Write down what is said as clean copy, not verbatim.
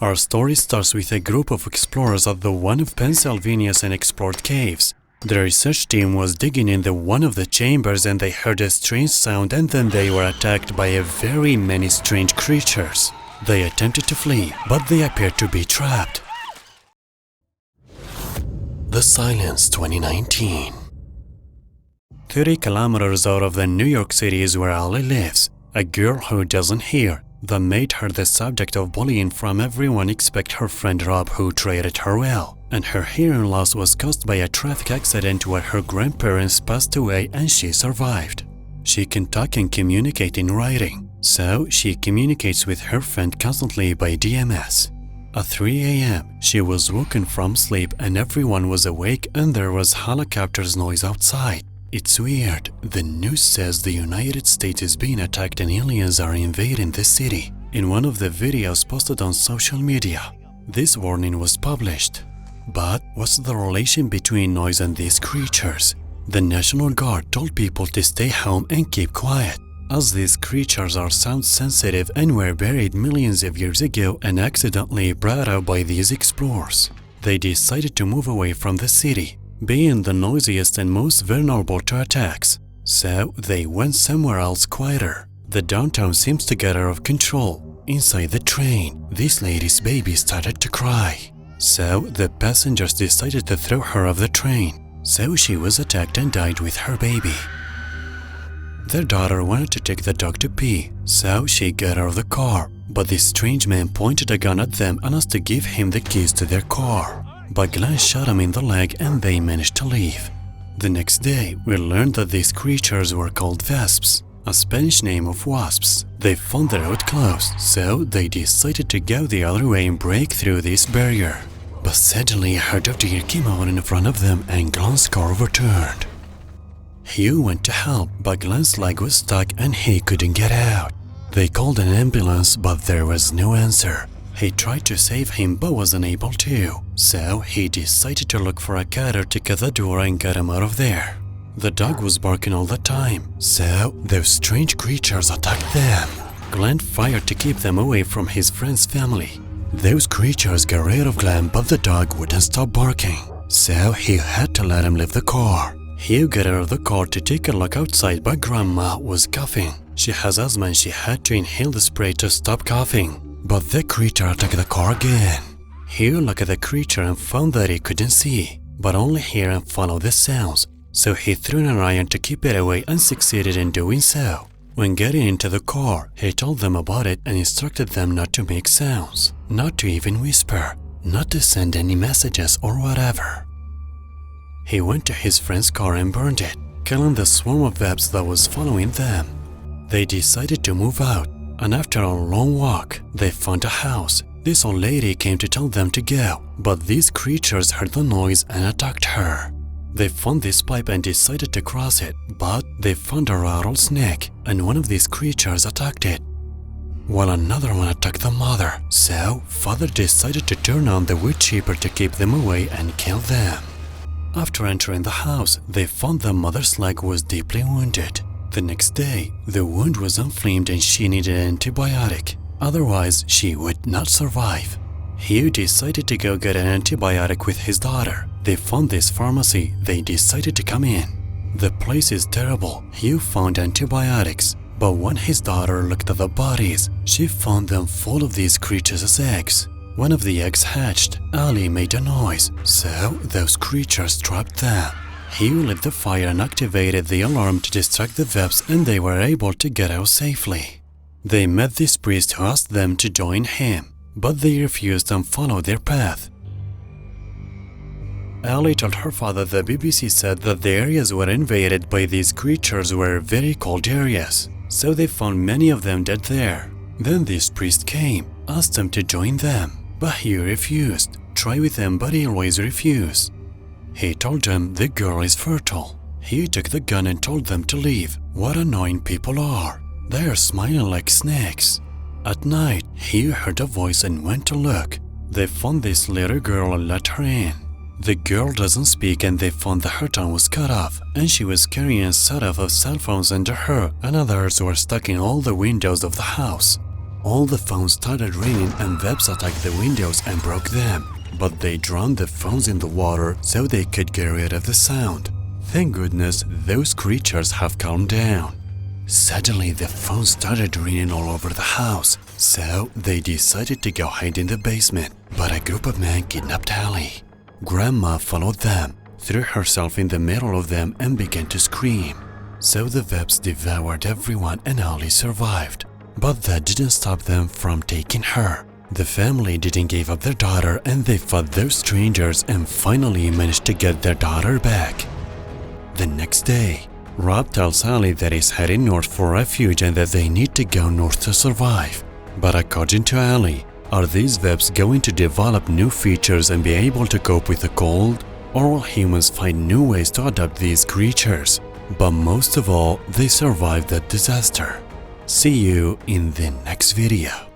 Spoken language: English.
Our story starts with a group of explorers at the one of Pennsylvania's unexplored caves. The research team was digging in one of the chambers and they heard a strange sound, and then they were attacked by a very many strange creatures. They attempted to flee, but they appeared to be trapped. The Silence 2019. 30 kilometers out of the New York City is where Ali lives, a girl who doesn't hear. That made her the subject of bullying from everyone except her friend Rob, who treated her well. And her hearing loss was caused by a traffic accident where her grandparents passed away and she survived. She can talk and communicate in writing, so she communicates with her friend constantly by DMS. At 3 a.m., she was woken from sleep and everyone was awake and there was helicopter's noise outside. It's weird. The news says the United States is being attacked and aliens are invading the city. In one of the videos posted on social media, this warning was published. But what's the relation between noise and these creatures? The National Guard told people to stay home and keep quiet, as these creatures are sound sensitive and were buried millions of years ago and accidentally brought out by these explorers. They decided to move away from the city, being the noisiest and most vulnerable to attacks. So they went somewhere else quieter. The downtown seems to get out of control. Inside the train, this lady's baby started to cry. So the passengers decided to throw her off the train. So she was attacked and died with her baby. Their daughter wanted to take the dog to pee, so she got out of the car. But this strange man pointed a gun at them and asked to give him the keys to their car. But Glenn shot him in the leg and they managed to leave. The next day, we learned that these creatures were called Vesps, a Spanish name of wasps. They found the road closed, so they decided to go the other way and break through this barrier. But suddenly a herd of deer came out in front of them and Glenn's car overturned. Hugh went to help, but Glenn's leg was stuck and he couldn't get out. They called an ambulance, but there was no answer. He tried to save him but wasn't able to, so he decided to look for a cutter to cut the door and get him out of there. The dog was barking all the time, so those strange creatures attacked them. Glenn fired to keep them away from his friend's family. Those creatures got rid of Glenn, but the dog wouldn't stop barking, so he had to let him leave the car. Hugh got out of the car to take a look outside, but Grandma was coughing. She has asthma and she had to inhale the spray to stop coughing. But the creature attacked the car again. Hugh looked at the creature and found that he couldn't see, but only hear and follow the sounds. So he threw an iron to keep it away and succeeded in doing so. When getting into the car, he told them about it and instructed them not to make sounds, not to even whisper, not to send any messages or whatever. He went to his friend's car and burned it, killing the swarm of Vesps that was following them. They decided to move out. And after a long walk, they found a house. This old lady came to tell them to go, but these creatures heard the noise and attacked her. They found this pipe and decided to cross it, but they found a rattlesnake, and one of these creatures attacked it, while another one attacked the mother. So, father decided to turn on the wood chipper to keep them away and kill them. After entering the house, they found the mother's leg was deeply wounded. The next day, the wound was inflamed and she needed an antibiotic, otherwise she would not survive. Hugh decided to go get an antibiotic with his daughter. They found this pharmacy. They decided to come in. The place is terrible. Hugh found antibiotics, but when his daughter looked at the bodies, she found them full of these creatures' eggs. One of the eggs hatched. Ali made a noise, so those creatures trapped them. Hugh lit the fire and activated the alarm to distract the Vesps, and they were able to get out safely. They met this priest who asked them to join him, but they refused and followed their path. Ali told her father the BBC said that the areas were invaded by these creatures were very cold areas, so they found many of them dead there. Then this priest came, asked him to join them, but he refused. Try with them, but he always refused. He told them the girl is fertile. He took the gun and told them to leave. What annoying people are. They are smiling like snakes. At night, he heard a voice and went to look. They found this little girl and let her in. The girl doesn't speak and they found that her tongue was cut off and she was carrying a set of cell phones under her and others were stuck in all the windows of the house. All the phones started raining and webs attacked the windows and broke them. But they drowned the phones in the water so they could get rid of the sound. Thank goodness those creatures have calmed down. Suddenly the phones started raining all over the house, so they decided to go hide in the basement. But a group of men kidnapped Allie. Grandma followed them, threw herself in the middle of them and began to scream. So the webs devoured everyone and Allie survived. But that didn't stop them from taking her. The family didn't give up their daughter and they fought those strangers and finally managed to get their daughter back. The next day, Rob tells Allie that he's heading north for refuge and that they need to go north to survive. But according to Allie, are these webs going to develop new features and be able to cope with the cold? Or will humans find new ways to adapt these creatures? But most of all, they survived that disaster. See you in the next video.